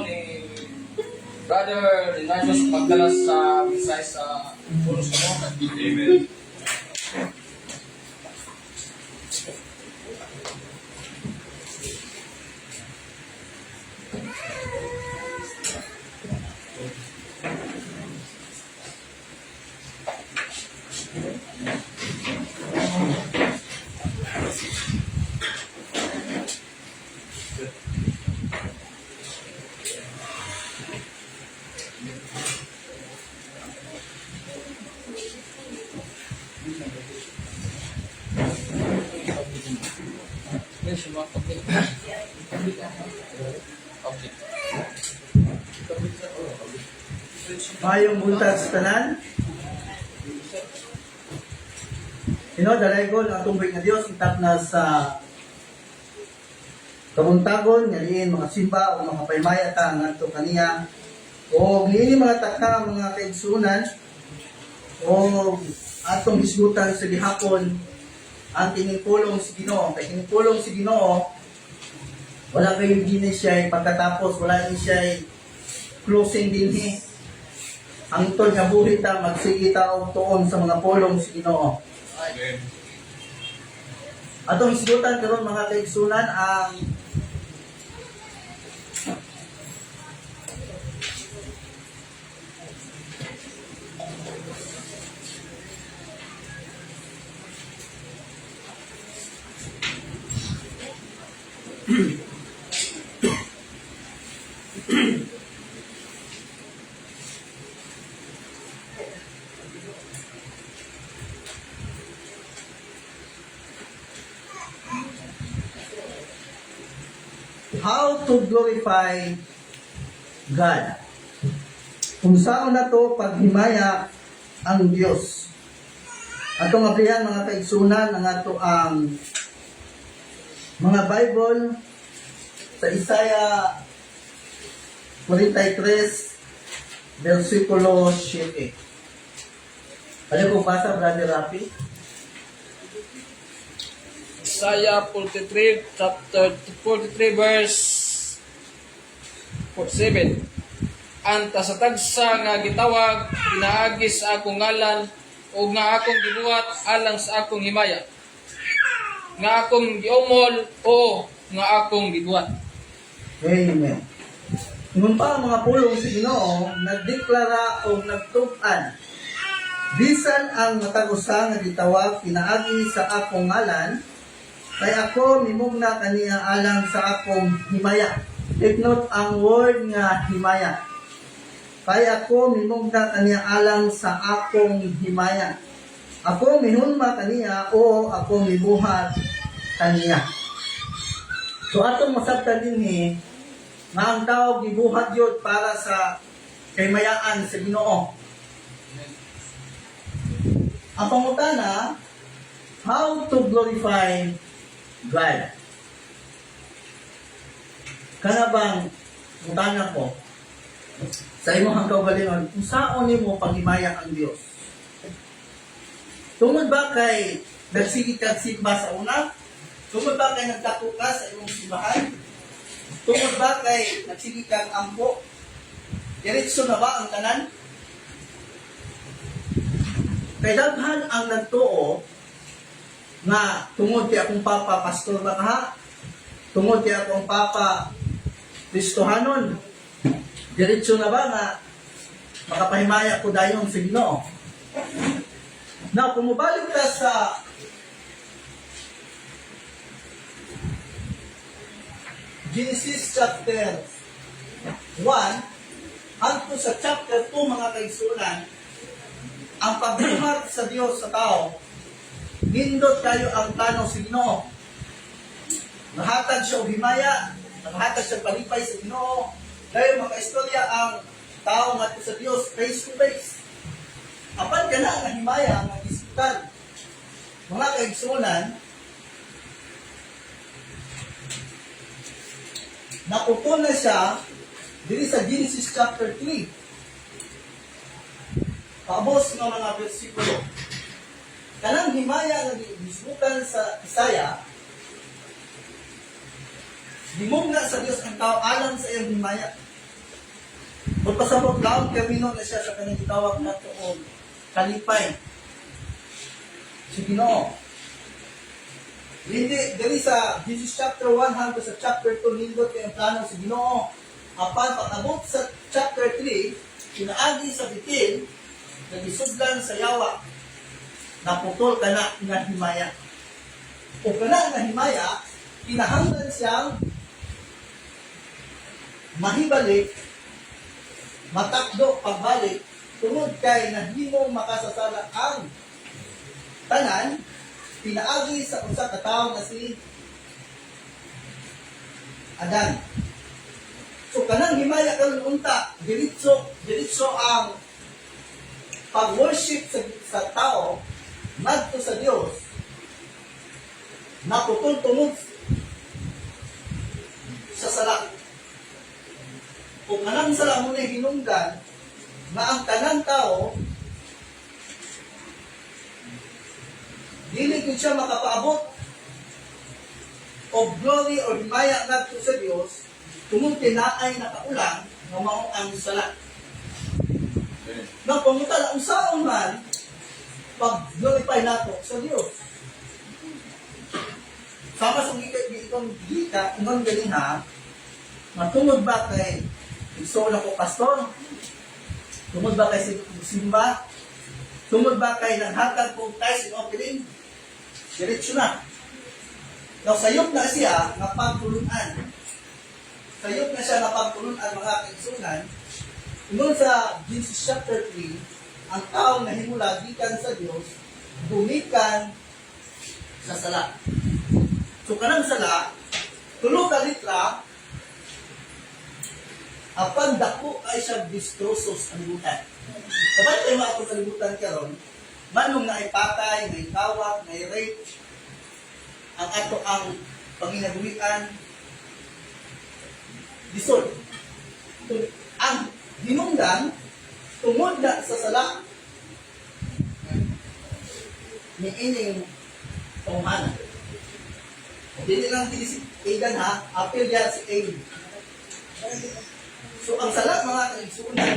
ni Brother Ignatius pagdala sa mensahe sa pulos mo. Amen. Mayong buntag sa tanan. Dalay ko ang tumbay nga Dios itap na sa kabuntagon nga diin mga simba o mga paymaya ta ngadto kaniya o niini mga taka mga kaigsunan o atong hisgutan sa gihapon ang tinipulong si Ginoo. Kay tinipulong si Ginoo wala kayong gini siya pagkatapos wala ni siya closing dinhi. Ang tol nga buhi ta magsige ta og tuon sa mga pulong si Ginoo. Amen. Atong hisgutan karon mga kaigsunan ang how to glorify God. Kung saan na to paghimaya ang Diyos. Atong abrihan mga kaigsunan ang ato ang mga Bible sa Isaiah 43 versikulo 7. Ano po basa, Brother Rafi? Isaiah 43, chapter 43, verse 7. Anta sa tagsa nga gitawag, pinaagi sa akong ngalan, o nga akong gibuhat alang sa akong himaya. Nga akong giumol, o nga akong gibuhat. Amen. Nung pa ang mga pulong si Ginoo, nagdeklara o nagtub-an. Bisan ang matagusa nga gitawag, pinaagi sa akong ngalan, kay ako mimugna kaniya alang sa akong himaya. Take note ang word nga himaya. Kay ako mimugna kaniya alang sa akong himaya. Ako minunma kaniya o ako mibuhat kaniya. So atong masabtan dinhi nga ang tao gibuhat yun para sa kahimayaan sa Ginoo. Ang pangutana, how to glorify God. Kana bang utana ko sa imong kaugalingon kung saan nimo paghimaya ang Dios? Tungod ba kay nagsigit kag simba sa una? Tungod ba kay nagdako ka sa imong simbahan? Tungod ba kay nagsigit kag ampo? Diretso na ba ang tanan? Kay daghan ang nagtuo nga tungod kay akong papa pastor ba ka? Tungod kay akong papa Kristohanon. Diretso na ba nga makapahimaya ko dayon sa Ginoo? Now, kung mabalik ka sa Genesis chapter 1 hangtod sa chapter 2 mga kaigsunan, ang pagbuhat sa Dios sa tao, nindot kayo ang plano sa Ginoo. Nahatag siya og himaya, nahatag siya palipay sa Ginoo. Dahil makaistorya ang tao ngadto sa Dios face to face. Apan kana nga himaya nga gistan. Mga kaigsunan, napupun na siya diri sa Genesis chapter 3. Paabos ng mga versikulo. Kanang himaya nga gisbutan sa Isaiah, dimugna sa Dios ang tao alang sa iyang himaya. Magpasabot laon kamino na siya sa kanyang gitawag na tuon. Kalipay. Si Ginoo. Hindi, dali sa Jesus chapter 1 hanggang sa chapter 2, nindot kayong plano si Ginoo. Apan pag-abot sa chapter 3, pinaagi sa bitin, nagisudlan sa yawa, naputol ka na nga himaya. O ka na nga himaya, kinahanglan siyang mahibalik, matakdo pagbalik, tungod kay na himong makasasala ang tanan, pinaagi sa usa ka tawo nga si Adan. So kanang himaya karon unta, diretso ang pag-worship sa tao ngadto sa Dios. Naputol tungod sa sala. Kung kanang sala mo na hinungdan na ang tanang tao dili ko siya makapaabot o glory o himaya ngadto sa Dios tungod tinaay nakaulang nga mao ang sala. Nang pangutala unsaon man pag glorify nato sa Dios. Sama sa itong gita, ingon galing ha, matungod ba kay iso na ko pastor? Tungod ba kay simba? Tungod ba kay naghatag kong tithes and offering? Diretso na. Now, sayop na siya nga pagtulunan. Sayop na siya nga pagtulunan mga kaigsunan. Ingon sa Genesis chapter 3, ang tao na himula gikan sa Dios, bumikan sa sala. So, kanang sala, tulo ka litra, apan dako ay siya distrosos ang butan. Kapag tayo mga akong kalibutan karon, manong na ipatay, na itawag, na i-rape, ang ato ang panginabuhian, disol. Ang hinungdan, tungod na sa sala, ni ining tunghanan. Hindi lang si Aidan ha, appeal yan si Aidan. So ang sala mga kaigsunan,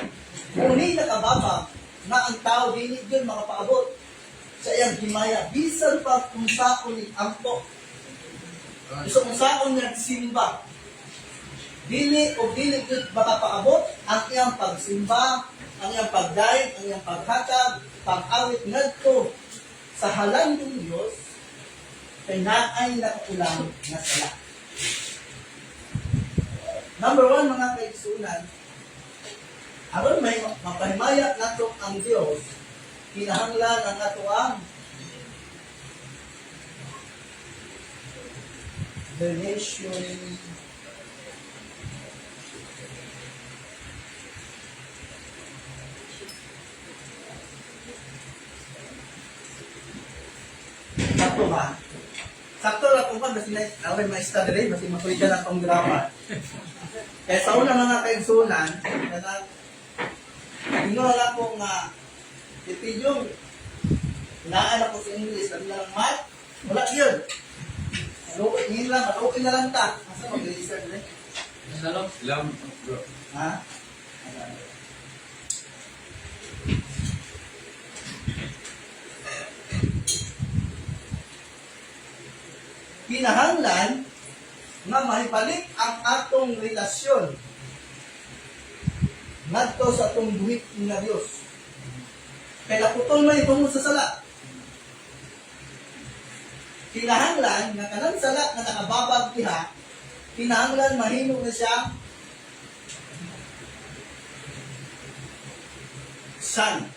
ngunit nakababa na ang tao dili yun makapaabot sa iyang himaya. Bisan pa kung saon ni ampo. So kung saon nagsimba, dili o dili yun makapaabot ang iyang pagsimba, ang iyang pagdaig, ang iyang paghatag, pag-awit ngadto sa halang ng Diyos, kay naay nakaulang na sala. Number 1, mga kaigsunan, aron may mapahimaya nato ang Dios, kinahanglan ang ato ang donation sakto ba? Sakto lang kung ba, kasi away ma-study rin, kasi makulitan na itong grammar. Kaya sa una mga kaigsunan, inuwala ko nga, yung naan ako sa English, sabi na lang, math, wala yun. Ngayon lang, matukin na lang ta. Asa mag-register rin? Lam, bro. Ha? Kinahanglan nga mahibalik ang atong relasyon ngadto sa atong buhit nga Dios. Kaya naputol man itong sa sala. Kinahanglan nga kanang sala na nakababag diha, kinahanglan mahimo na siya son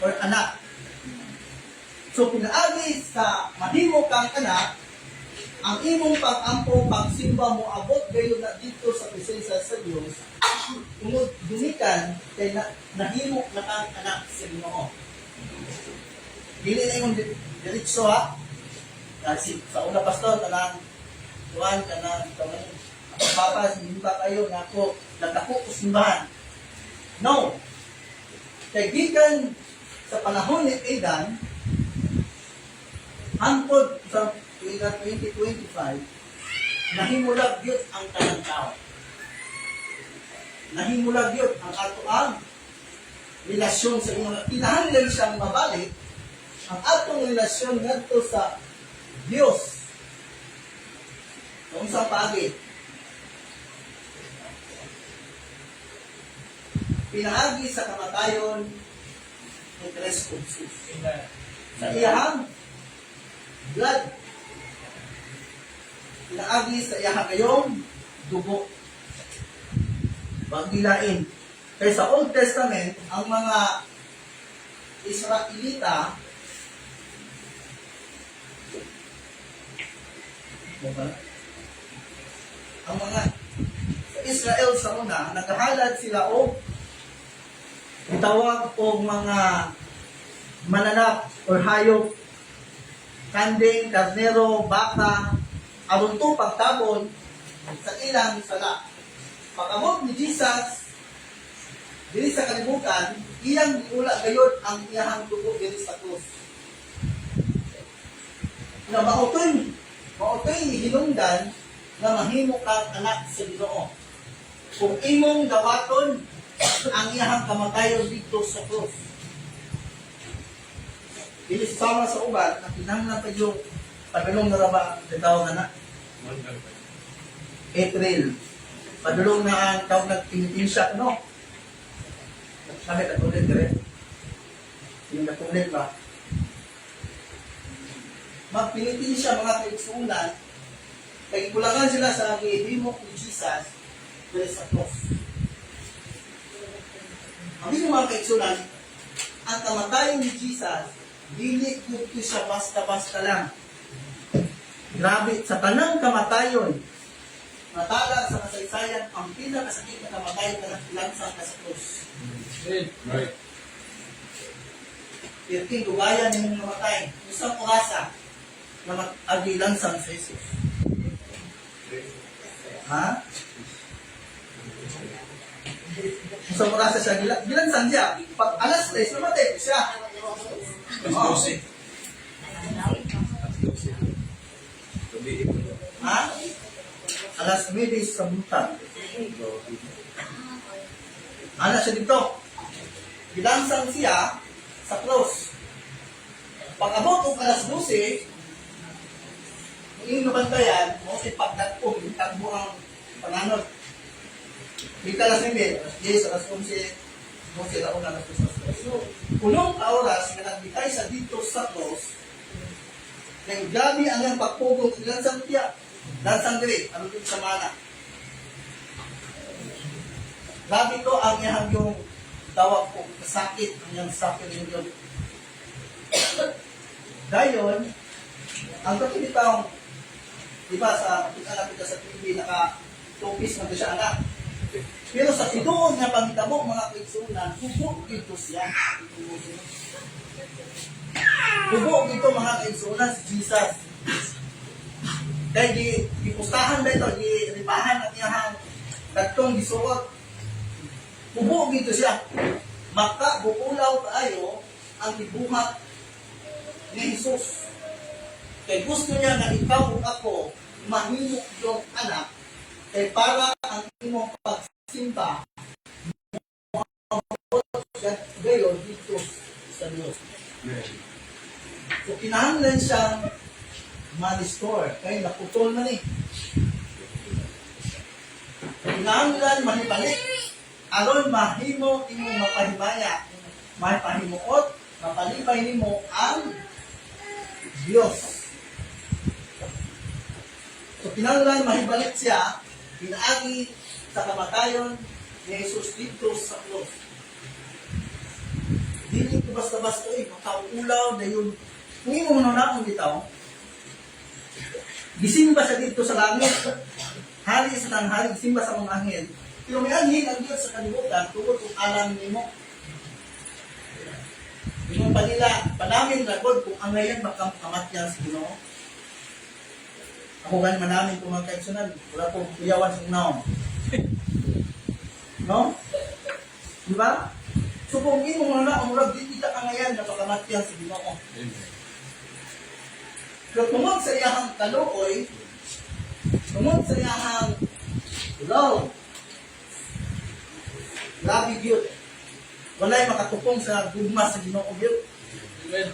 or anak. So pinaagi sa mahimo kang anak, ang imong pag-ampo, pagsimba mo, abot gayon na dito sa presensya sa Diyos, tungod dumikan, kay nahimo na kang anak sa Ginoo. Dili na yung diretso ha. Kasi sa una pastor, kanang tuwan, kanang papa, simba kayo, nako, nagdako ko simbahan. No. Kay gikan sa panahon ni Aidan, hangtod sa 2025, nahimulag yun ang tanang tao. nahimulag yun ang ato ang relasyon sa inyo. Kinahanglan siyang mabalik ang atong relasyon ngadto sa Dios. Kung sa pagi, pinaagi sa kamatayon ni Cristo Jesus. Sa iyahang blood, pinaagi sa iyahang ngayong dugo. Pagdilain. Kaya sa Old Testament, ang mga Israelita, ang mga sa Israel sa una, naghahalad sila o tawag o mga mananap or hayop, kanding, karnero, baka, aron to pagtabon sa ilang sala. Pag-abot ni Jesus, dili sa kalibutan, iyang giula gayud ang iyahang dugo diri sa krus. Na mautoy hinungdan na mahimo kang anak sa Ginoo. Kung imong dawaton ang iyahang kamatayon dito sa krus. Dili sama sa uban, na kinahanglan pa yung padulong na raba ang tawag na April. Padulong na ang tawag nagpinitinsya, no? Sabi katulit ka rin. Yung katulit ba? Magpinitinsya mga kaigsuunan, nagkulangan sila sa gihimok ni Jesus dahil sa cross. Ang mga kaigsuunan, ang kamatayon ni Jesus, dili ko siya basta-basta lang. Grabe, sa tanang kamatayon, natala sa kasaysayan, ang pinakasakit na kamatayon na langsang ka sa krus. Right. Irking dugayan ng namatay, isang orasa na mag-agi langsang sa Jesus. Ha? Isang orasa siya, gilansang siya. Pag alas 3, namatay siya. Oh. Ha? Alas 9 sa buntag. Anak siya dito. Bilansang siya sa cross. Pag-abot o alas 12, yung nabantayan, mo si pagdatong, yung tagbo ang panganod. Dito alas 9, yes, alas 11, mo sila una na sa cross. Punong oras na nagbitay sa dito sa cross, nang gabi ang yung pagpugong, bilansang siya. Lansang diri, ano dito sa mana. Grabe ko ang iyang yung tawag ko, sakit, ang iyang sakit yung dayon, ang kapitang, di ba, sa kapitang sa TV, naka-tupis na siya anak. Pero sa tinuod nga pangitabo, mga kaigsunan, hubog dito siya. Hubog dito, mga kaigsunan, si Jesus. Dahil gipustahan na ito, giripahan at iyahang nagtong gisuot. Hubog dito siya. Maka, bukulaw tayo ang ibuhat ni Jesus. Kaya gusto niya na ikaw o ako mahimok yung anak kaya para ang imong pagsimba gayon dito sa Diyos. So, kinahanglan siyang ma-restore. Kaya naputol na ni. Kinahanglan manibalik. Aron mahimo imong mapahimaya. Mapahimuot, mapalipay nimo ang Diyos. So, kinahanglan mahibalik siya, pinaagi sa kamatayon ni Jesus dito sa cross. Dili ko basta-basta makaulaw na yun. Kung imo mo na bitaw, gisimba siya dito sa langit. Hari sa tanghari, gisimba sa mga anghel. Pero may anghel ang Diyos sa kalibutan, tungkol kung alam nimo. Yung panila, panamin ragod kung ang ngayon makamatyan sa Ginoo. Ako gan manamin kung mga kaigsunan, wala pong kuyawan sa unaw. No? Di ba? So kung imo mo na, umurag, di kita ka ngayon na makamatyan sa Ginoo. Pero tungod sa iyahang kaluoy, tungod sa iyahang love, Labi gyud. Walay makatupong sa gugma sa Ginoo gyud. Amen.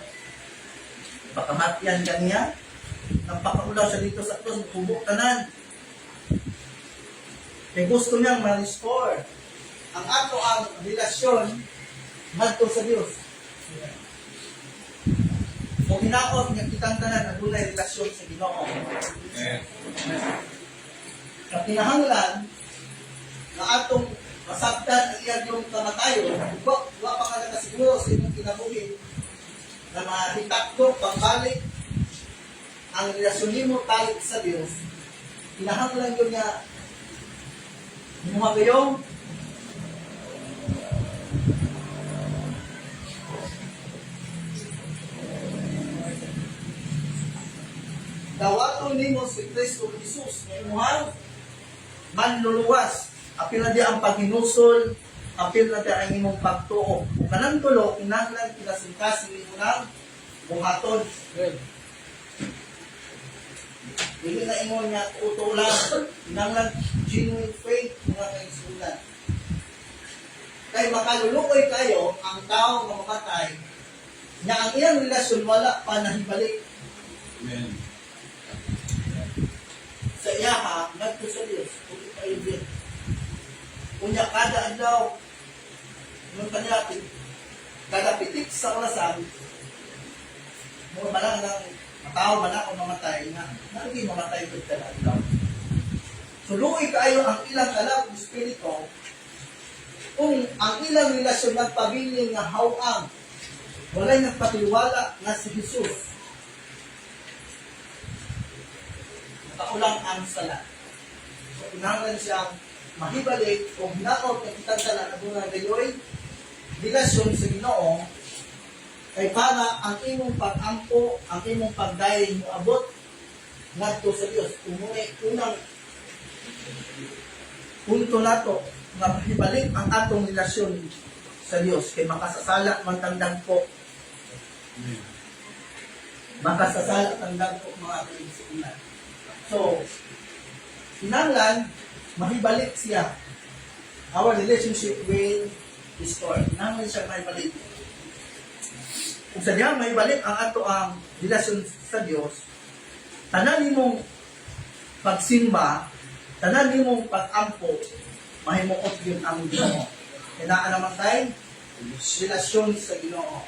Pakamatyan kaniya. Nagpakaulaw siya dito sa atos, kubok tanan. Kaya gusto niyang ma-restore ang ato ang relasyon ngadto sa Dios. Kung hinaot niya kitang tanan ang dunay relasyon sa Ginoo. Sa kinahanglan na atong masabtan ang iyang yung kamatayon, wa pa ka nakasiguro sa inyong kinabuhi na mahitakdo pangbalik ang relasyon nimo talik sa Dios. Kinahanglan yun niya mga kayong dawaton nimo si Kristo Jesus na imuhang manluluwas. Apil na di ang paghinusol, apil na di ang imong pagtuo. Kung kanang tulo, kinahanglan kinasingkasin nimo ng buhaton. Amen. Hindi na ingon niya utulan, kinahanglan genuine faith mga kaigsunan. Kay makalulukoy kayo ang tao nga mamatay, na ang iyang relasyon wala pa nahibalik Amen. sa iyaha, nagto sa Diyos, kung kayo din. Kunya kada adlaw, nung kanya, kada pitik sa orasan, mga malang ng tao man ako mamatay na hindi mamatay ko kada adlaw. So, luoy kaayo ang ilang alam ng Espiritu, kung ang ilang relasyon nagpabiling nga hawang, walay nagpatiwala nga si Jesus. Nakaulang ang sala. So, kinahanglan siyang mahibalik o hinaot ng kitang sala na bunga gayoy, relasyon sa Ginoo, kay para ang imong pag-ampo, ang imong pagdayon mo abot, ngadto sa Dios. Unang punto nato nga mahibalik ang atong relasyon sa Dios kay makasasala man tandang po. Makasasala tandang po mga kaibigan. So, kinahanglan mahibalik siya. Our relationship will restore. Kinahanglan siya mahibalik. Kung sa diyan mahibalik ang ato ang relasyon sa Dios, tanan nimong pagsimba, tanan nimong pag-ampo, mahimuot yun ang Ginoo. Kailangan naman tayo, relasyon sa Ginoo.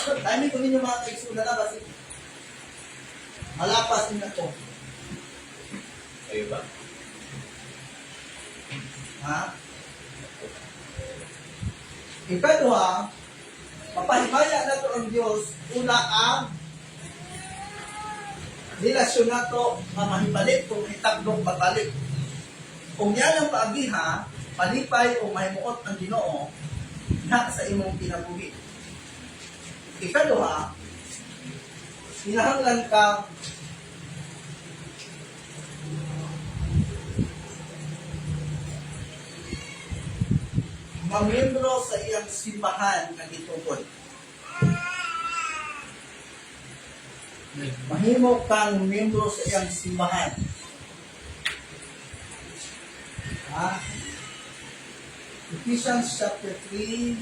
Dami ko ninyo mga kaisula na kasi malapas din ako. Kayo ba? Ha? Ikadwa, mapahimaya na to ang Diyos, una ang relasyon na to mahibalik kung itakdong babalik. Kung yan ang paagiha, palipay o mahimuot ang Ginoo na sa imong kinabuhi. Ikadwa, kinahanglan ka mamembro sa iyang simbahan nga gitugod. Mahimo kang membro sa iyang simbahan. Ha? Ephesians chapter 3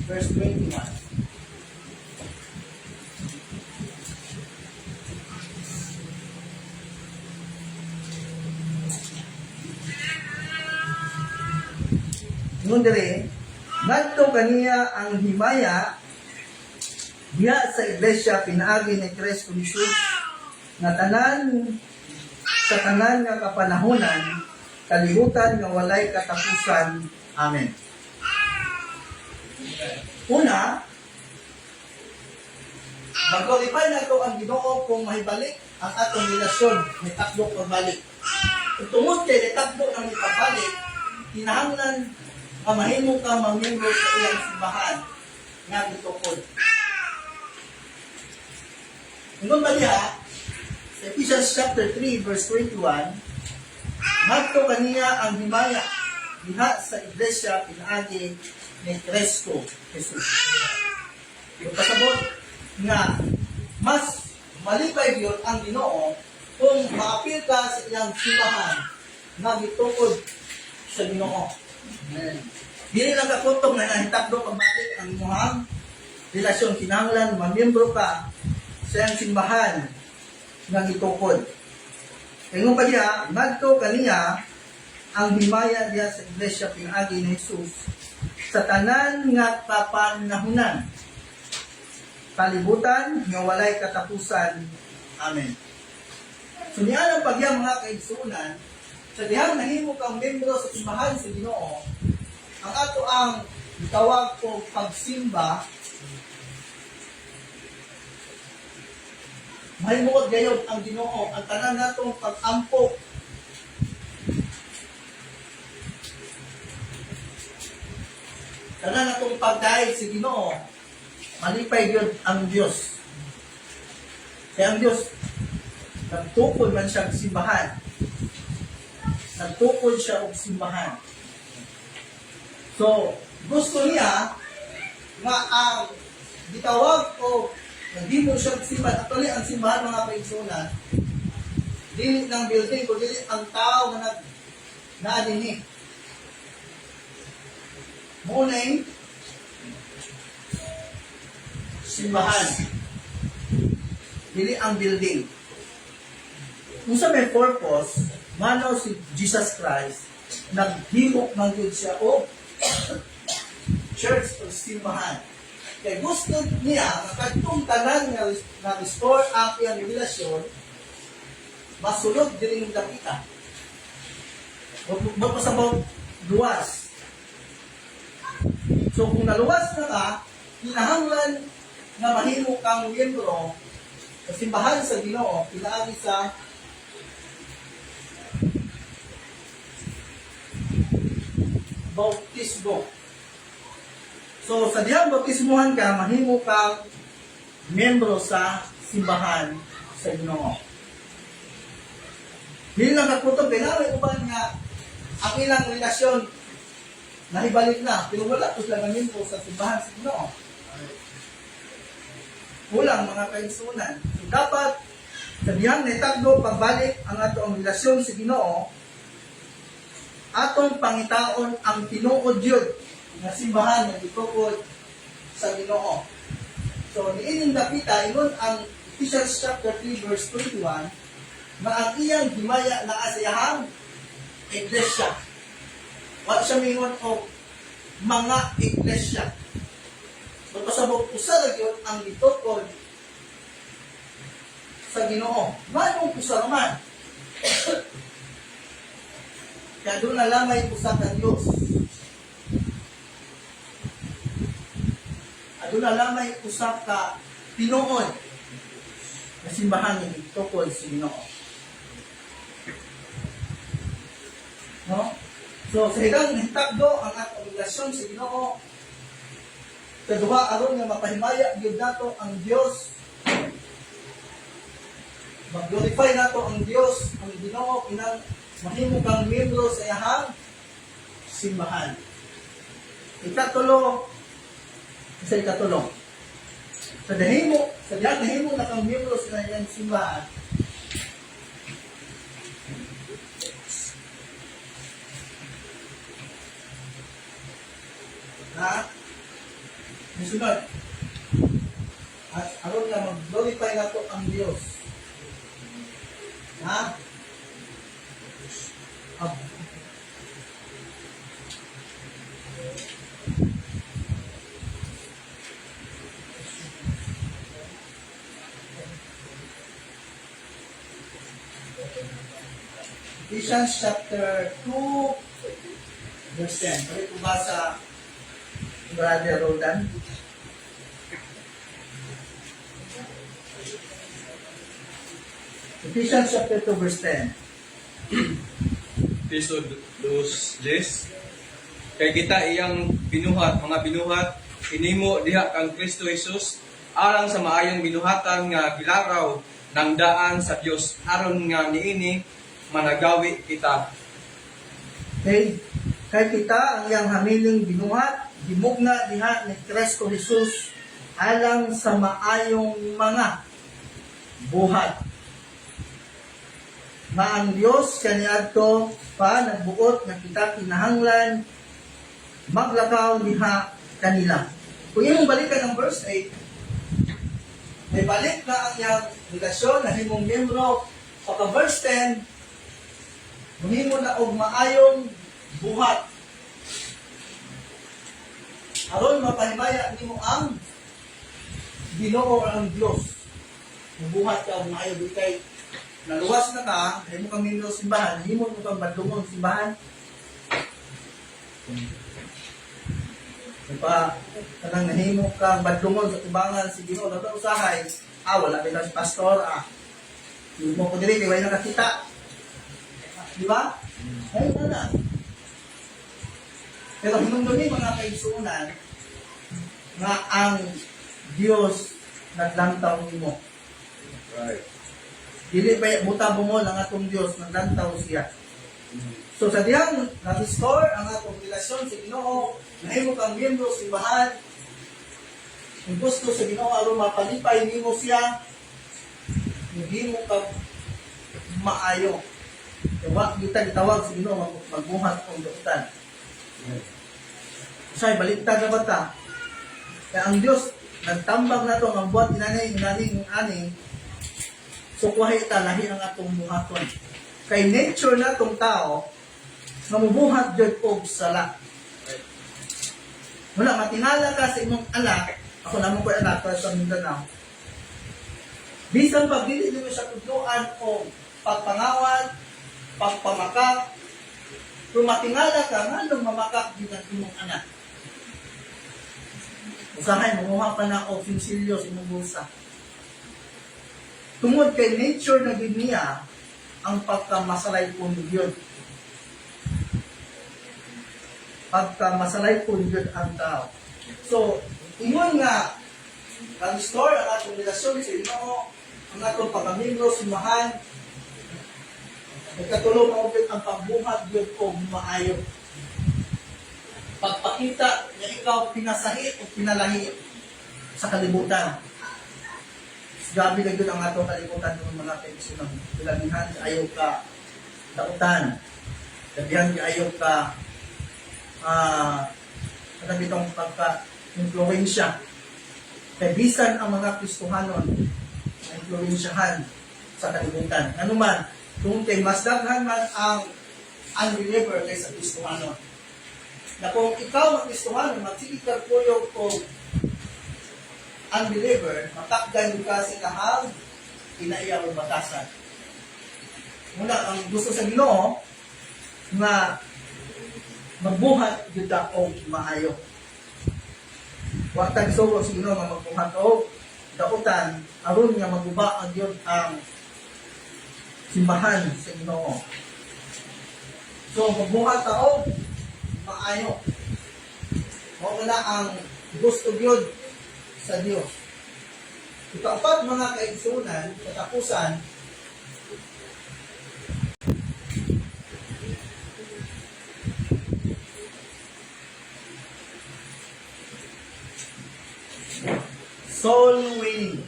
verse 21. Ngun dire, ngadto kaniya ang himaya diha sa iglesia pinaagi ni Kristo Jesus na tanan sa tanan nga kapanahunan kalibutan nga walay katapusan. Amen. Una, mag-qualify na ito ang Ginoo kung mahibalik ang atong relasyon may takbo pagbalik. Kung tungod kay may takbo ng ipabalik, kinahanglan nga mahimo ka mamembro sa iyang simbahan nga gitukod. Ingon ba diha, sa Ephesians chapter 3 verse 21, ngadto kaniya ang himaya diha sa iglesia pinaagi ni Kristo Jesus. Yung pasabot nga mas malipay yun ang Ginoo kung maapil ka sa iyang simbahan na gitukod sa Ginoo. Amen. Dili lang kakutong na nahitakdo pagbalik ang imuhang relasyon, kinahanglan mamiyembro ka sa iyang simbahan na gitukod. Kaya nga pa diya, nagto kaniya ang himaya diya sa iglesia pinaagi ni Jesus sa tanan nga papanahunan, kalibutan nga walay katapusan. Amen. So niya ang pagyang mga kaigsunan, sa dihang nahimo kang membro sa simbahan sa Ginoo, ang ato ang tawag ko pagsimba, mahimuot gayod ang Ginoo, ang tanan natong pag-ampo tanan natong pagdahil sa Ginoo, malipay yun ang Diyos. Kaya ang Diyos, nagtukod man siya og simbahan. Nagtukod siya og simbahan. So, gusto niya nga ang gitawag o nagdimo siya og simbahan. Actually, ang simbahan mga kaigsunan, dili ng building, kundi ang tao na naadini. Muneng simbahan. Dili ang building. Kung sa may purpose, mano si Jesus Christ, naghimok man yun siya o church o simbahan. Kaya gusto niya, nakatong tanan na restore ang iyang relasyon, masulod din yung dakita. Magpasabaw luwas. So kung naluwas na ka, kinahanglan na mahimo kang miyembro sa simbahan sa Ginoo, pinaagi sa bautismo. So sa diyang bautismuhan ka, mahimo kang miyembro sa simbahan sa Ginoo. Hindi lang nagputong, pinaway uban nga ang ilang relasyon nahibalik na, pero wala po sila ngayon po sa simbahan sa Ginoo. Kulang mga kaigsunan. So, dapat sabihang naitagdo pagbalik ang atong relasyon sa Ginoo, atong pangitaon ang tinuod yun na simbahan na itukod sa Ginoo. So, niining napita, ingon ang Ephesians chapter 3 verse 21 na ang iyang himaya na asayahang iglesia. Wala siya mingon o mga iglesia. Magpasabog usa lang yun ang itukod sa Ginoo. Manong usa naman. Kaya doon na lamay usa ka Diyos. Doon na lamay usa ka tinuod na simbahan ng itukod sa Ginoo. No? So, sa ilang nahitagdo ang atong relasyon sa Ginoo, sa duha aron nga mapahimaya gyud nato ang Dios, mag-glorify nato ang Dios, ang Ginoo, kinang mahimo kang miyembro sa iyang simbahan. Ikatulo, sa dihang nahimo na kang miyembro sa iyang simbahan, na sunod at aron nga mag-glorify nato ang Dios na Ephesians chapter 2 verse 10. Pwede ko ba sa Brother Roldan? Ephesians chapter 2 verse 10. Piso 2:10. Kay kita iyang binuhat, mga binuhat, inimo diha kang Kristo Jesus, alang sa maayong binuhatan nga gilaraw ng daan sa Dios, aron nga niini managawi kita. Okay. Kay kita ang iyang hamiling binuhat, gimugna diha ni Kristo Jesus alang sa maayong mga buhat. Nga ang Dios kaniadto pa nagbuot nga kita kinahanglan maglakaw diha kanila. Kung imong balikan ang verse 8, may balik na ang iyang relasyon na himong miyembro. Pagka verse 10, mahimo na og maayong buhat. Aron mapahimaya nimo ang Ginoo o ang Dios. Mabuhat ka og maayo di kay naluwas na ka, himo kang miyembro sa simbahan, himo mo kang badlungon sa simbahan. Pa kanang nahimo kang badlungon sa tibangan si Ginoo daw usahay. Wala ba si pastor Hindi mo ko diri kay way nakakita. Di ba? Ay na. Pero hinungdumi mga kaigsuunan nga ang Dios naglantaw nimo. Right. Dili pa buta mo lang atong Dios naglantaw siya. So sa diyang na-restore ang atong relasyon sa Ginoo, nahimo kang miyembro sa simbahan. Kung gusto sa Ginoo aron mapalipay nimo siya, hindi mo ka maayo. Diba? Kita gitawag sa Ginoo magbuhat kong doktan. Say baliktad na ba ta? Kaya ang Dios nagtambag na to ang buhat inaning ani. So kuhay ta lahi ang atong buhaton. Kay nature na tong tao nga mubuhat jud og sala. Wala matingala ka sa imong anak, ako namon ko anak para sa Mindanao. Bisan pag dili mo siya tudloan o pagpangawat, pagpamakak, kung matingala ka, nganong mamakak din ang imong anak. Usahay, mamuha pa na o sinsilyo sa imong bulsa. Tungod kay nature na gid niya ang pagkamasalay po ni Diyos. Pagkamasalay po ni Diyos ang tao. So, ingon nga, restore ang atong relasyon sa Ginoo, ang atong pagkamingro, simahan, nagkatulong maubit ang pagbuhat Diyos o maayo. Pagpakita na ikaw pinasahi o pinalahi sa kalibutan. Gabi na yun ang atong kalimutan ng mga pensionang. Ilabihan ka ayaw ka dautan. Ilabihan ka ayaw ka katabi itong pagka-influensya. Kaya bisan ang mga Kristohanon na influensyahan sa kalibutan. Ano man, kung kay mas daghan man ang unbeliever kaysa Kristohanon. Na kung ikaw ang Kristohanon, magsigikar po yung unbeliever, matakdan ka sa kahang inaiya o batasan. Muna, ang gusto sa Ginoo na magbuhat yuta o maayo. Watag sugo sa Ginoo nga magbuhat o dautan aron nga maguba ang Dios ang simbahan sa Ginoo. So magbuhat ta o maayo. Mao na ang gusto gyud sa Dios. Ikapat mga kaigsunan, katapusan, soul winning.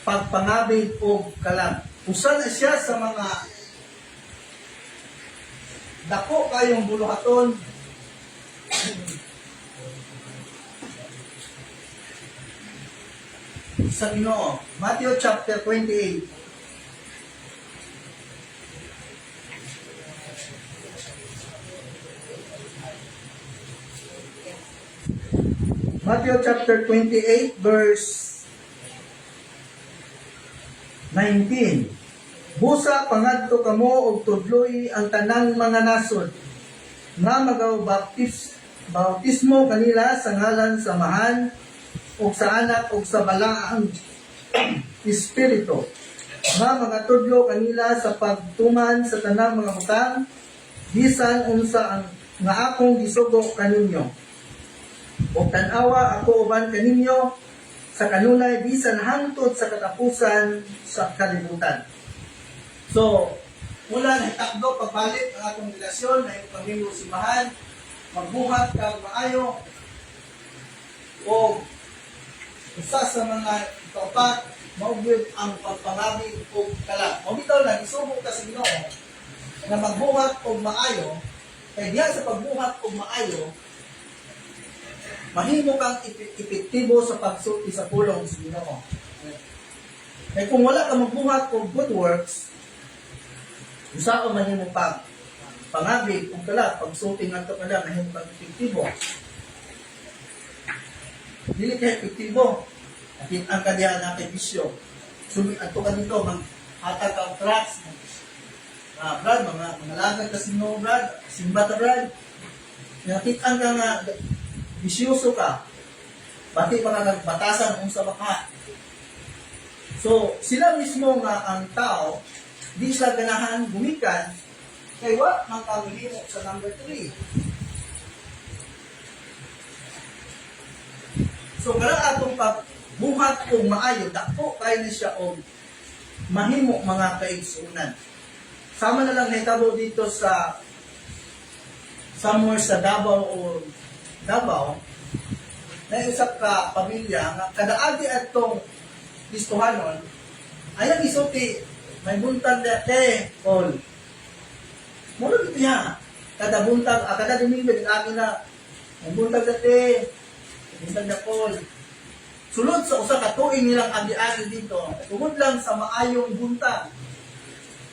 Pagpangabig o kalag. Usa na siya sa mga dako kayong buluhaton sa Ginoo. Matthew chapter 28. Matthew chapter 28 verse 19. Busa pangadto kamo og tudloy ang tanang mga nasod nga bautismo kanila sa ngalan sa Amahan ug sa Anak ug sa Balaang Espiritu nga mga tudlo kanila sa pagtuman sa tanang mga butang bisan unsa ang nga akong gisugo kaninyo ug tan-awa ako uban kaninyo sa kanunay bisan hangtod sa katapusan sa kalibutan. So, mula na itakdo pagbalik ang atong relasyon na yung pamilyo simbahan, magbuhat kang maayo o isa sa mga kaupat maugid ang pagpangabi o kalag. Mabitaw lang, isubok ka sa Ginoo na magbuhat o maayo, kaya diyan sa pagbuhat o maayo, mahimo kang epektibo sa pagsulti sa pulong sa Ginoo. Kaya kung wala ka magbuhat o good works, usao mahimo pag pangabi o kalag, pagsulti nga ito kalag, mahimo kang epektibo. Dili ka epektibo. At ang kadihan natin bisyo. Sumit ato ka dito, hatag ka ang tracks. Brad, mga lagad ka sino, Brad, simba ka, Brad. Nakitaan ka nga, bisyoso ka. Bati pa ka nagbatasan kung sa baka. So, sila mismo nga ang tao, di sila ganahan gumikan, kay what mang kamihimo sa number 3. So, kaya atong pagbuhat o maayo, dako kayo na siya o mahimo mga kaigsunan. Sama na lang naitabo dito sa somewhere sa Davao o Davao, na usap ka pamilya nga kadaagi atong listuhanon, ayang isuti, may buntag dati, all. Muna dito niya, kada buntag, kada domingo, din akin na, may buntag dati, buntag na all. Sulod sa usa ka tuig nilang agi-agi dito, tungod lang sa maayong buntag.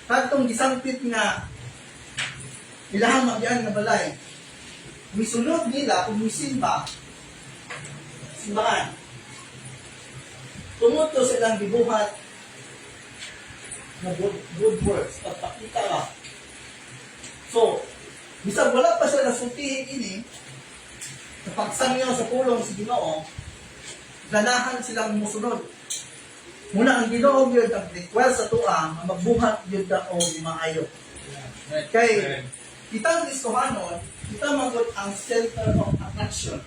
Katong gisangpit nga, ilahang magyaan nga balay, misulod nila kung misimba, simbahan. Tumuto silang gibuhat na good works, pagpakita ka. So, bisag wala pa sila sultihin ini, sa pagsangyaw sa pulong sa Ginoo, ganahan silang musunod. Muna ang Ginoo yun ang request sa tuang, ang magbuhat yun na o maayo. Kay, kita ang listuhanon, kita magod ang center of attraction.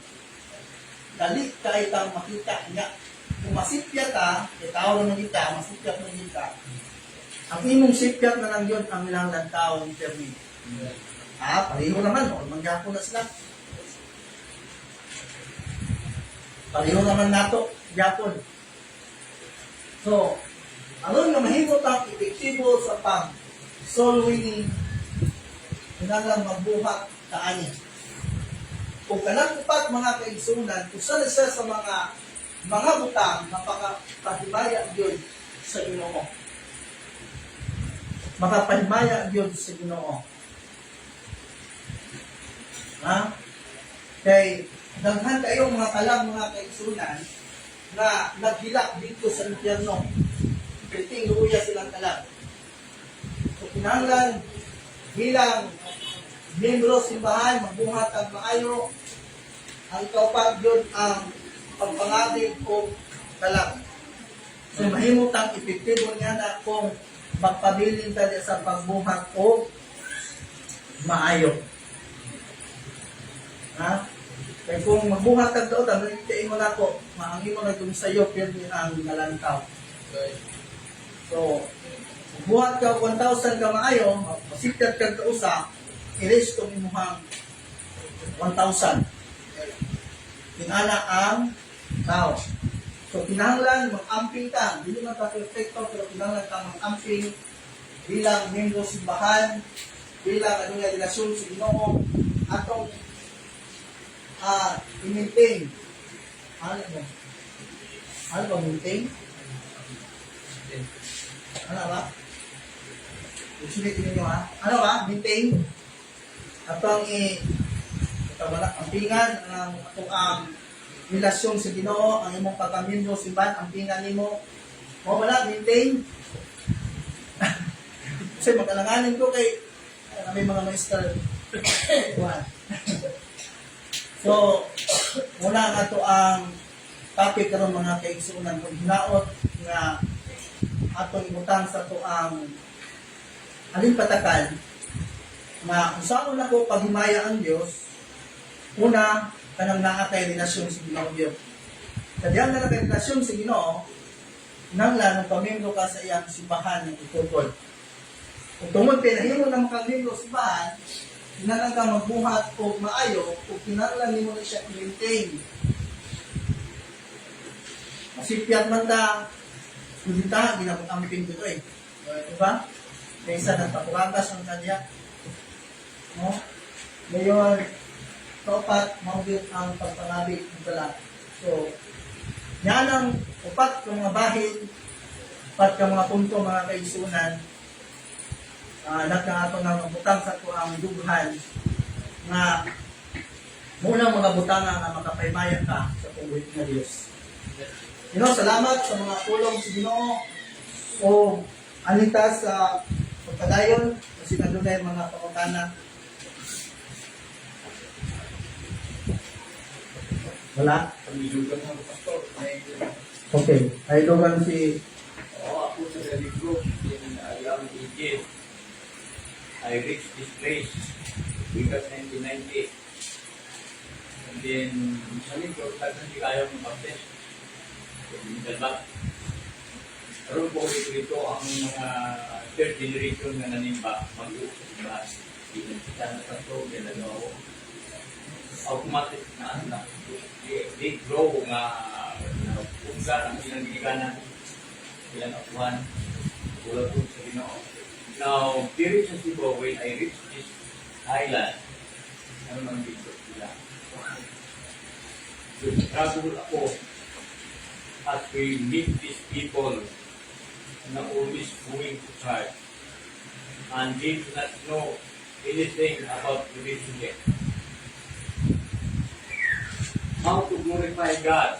Dali ka itang makita niya. Kung masipya ka, tao naman kita, masipyat naman kita. Ang imong sipyat na lang yun ang ilang tao ni Termin. Pareho naman, o mangyapo na sila. Pareho naman nato, Japon. So, aron nga mahimot ang epektibo sa soul winning, kailangan magbuhat kaani. Kung kanang upat mga kaigsunan, kung saan siya sa mga butang, mapakapahimaya yun sa Ginoo. Makapahimaya yun sa Ginoo. Ha? Kay, daghan kayong mga kalang mga kaigsunan, na naghilak dito sa impyerno. Kriting luya silang kalang. So, kinahanglan bilang membro simbahan, magbuhat ang maayo, ang kaupag yun ang pagpangabig o kalang. So, mahimutang epektibo niya na kung magpabiling tayo sa pagbuhat o maayo. Ha? Kaya kung magbuhat ka doon, nagkitain mo na ako, maangin mo na itong sayo, pero ang nalantaw. So, buhat ka 1,000 ka maayo, masikat ka ka usa, i-raise kong imuhang 1,000. Kinala ang tao. So, kinahanglan, mag-amping ka. Hindi man ka perfecto, pero kinahanglan ka mag-amping bilang membro simbahan, bilang relasyon sa Ginoo, atong i-maintain. Ano ba? Ano ba maintain? Ano ba? Usulitin ninyo ha? Ano ba? Maintain. Atong ampingan ang atong relasyon sa Ginoo, ang imong pagkamembro simbahan, ampingan nimo. Mo wala maintain. Kasi magalanganin ko kay may mga master. So, muna nga ito ang topic karon mga kaigsunan kung hinaot nga atong ibutang sa ito ang alin patakal na kung saan na ko paghimaya ang Diyos, una, kanang nakakay relasyon sa Ginoo Diyos. Kadiyang na nakay relasyon sa Ginoo, nang lanong pamembro ka sa iyang simbahan ng itutol. Kung tungod pinahimo na makagmembro sa simbahan, kinahanglan ka magbuhat o maayo o kinahanglan mo na siya i-maintain. Masipyat man ta, Kudita, ginabot ang pinto ito eh. Diba? Kaysa nagpapuragas ang kanya. No? Ngayon, kaupat, maubit ang pagpangabi ng dala. So, yan ang upat ng mga bahin, upat ng mga punto, mga kaisunan, lahat ng ato nga butang sa ang duguhan na munang mga butangan na makapaymayan ka sa pungwit na Diyos. Salamat sa mga tulong sa Ginoo o anita sa pagpadayon kasi nandunay mga pangutana. Wala? Pamilugan ng pastor. Okay. Ay doon si Oo, ako sa Daily Group in young ages. I reached this place because 1998. And then, sabi ko, talagang hindi kaya mong baptist. Middle back. Pero po ito ang mga third generation na nanimba, mag-uusap sa bahay. Hindi kita na pastor, ginagawa ko. Automatic na anak. They grow nga unsa ang ilang ginikanan. Ilang akuhan. Wala po sa Ginoo. Now, here is Cebu, when I reached this island, ano nang dito sila? So, travel ako as we meet these people na always going to church and they do not know anything about religion yet. How to glorify God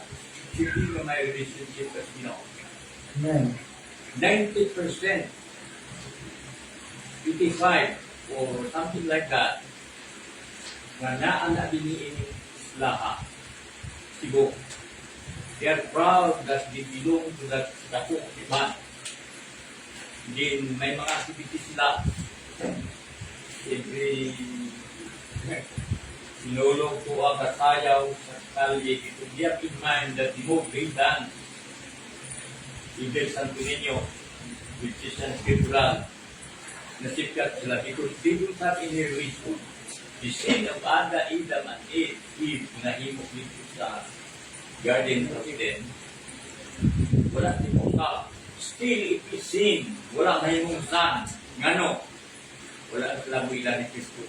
should be my relationship with Ginoo. Amen. 90%, 85 or something like that, nga naana din ini laha, Cebu. They are proud that they belong to that dako iban. Then may mga activities sila. Every sinulong ko ang kasayaw sa kalye. Ito keep in mind that the most great dance in Del Santo Niño, which is an scriptural, nasikat sila because they don't have any reason. The sin of Adam and Eve na himok dito sa Garden of Eden, wala timong sa. Still, it is sin. Wala na himong san. Ngano? Wala sila mo ilan ni Kristo.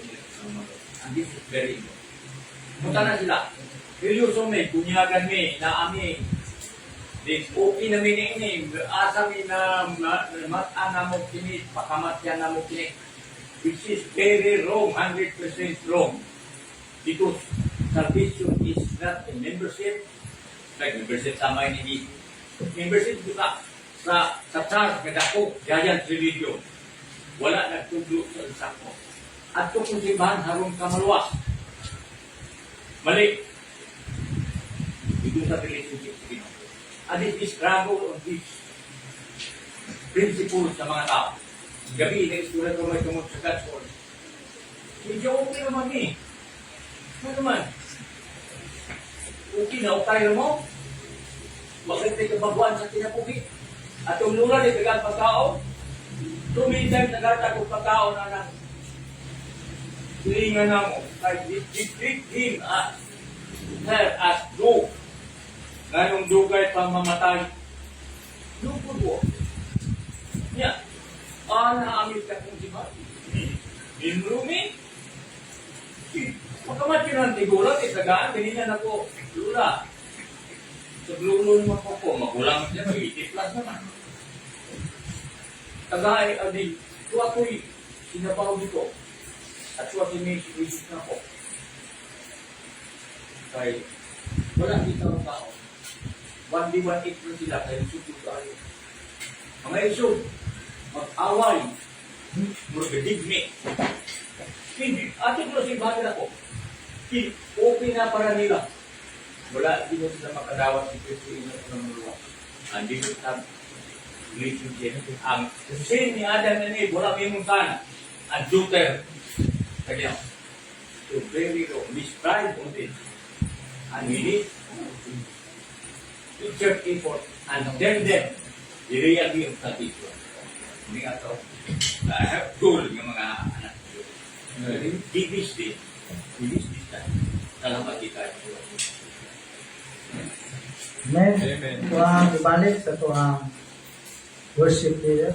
And this is very important. Punta na sila. Seryoso may, kunyagan may, naami. Then, okay na ini. Asa mi na mata na mo kini, pakamatyan na mo kini. Which is very wrong, 100% wrong. Because salvation is not a membership. Like membership sama ini. Membership juga sa church, kadako, giant religion. Wala nagtuglo sa isako. At kung simbahan harong kamaluwas. Mali. Ito sa relationship sa Ginoo. And it is struggle on these principles sa mga tao. Gabi, na-istura ko may tumot sa God's word. Hindi okay naman eh. Ano naman? Okay na, tayo mo. Bakit tayo kababuan sa tinapuki? At umulungan ay tagal pagkao. Tumitan tagal kong pagkao na lang. Hilingan na mo. Like, they treat him as dog. Ngayong dugay pang mamatay. Yung po. Yeah. Naamit ka kung si Mati. Inrumi. Pagkamat yun ang tigulat, isagaan, ganyan ako. Lula. Sa blulo naman ko, magulang siya, 80 plus naman. Tagay, adi, ito ako'y sinabaw dito. At ito ako'y may sinisip na ako. Kaya, wala dito ang tao. 1D, 1-8 na sila, kaya susunod tayo. Mga isod, mag-away, mag-digme. Hindi, ato ko na simbahan ako. Okay na para nila. Wala, hindi mo sila makadawat si Kristo ina sa mga hindi mo sa relationship. Ang sin ni Adam na Eve, wala may mungkan. Adulter. Kaya, so very low. We strive on this. And we need to exert effort and tell them the reality of salvation. Hindi nga ito. I have told ng mga anak ko. Give this day. Give this time. Salamat kita. Amen. Amen. Tuang ibalik sa tuang worship leader.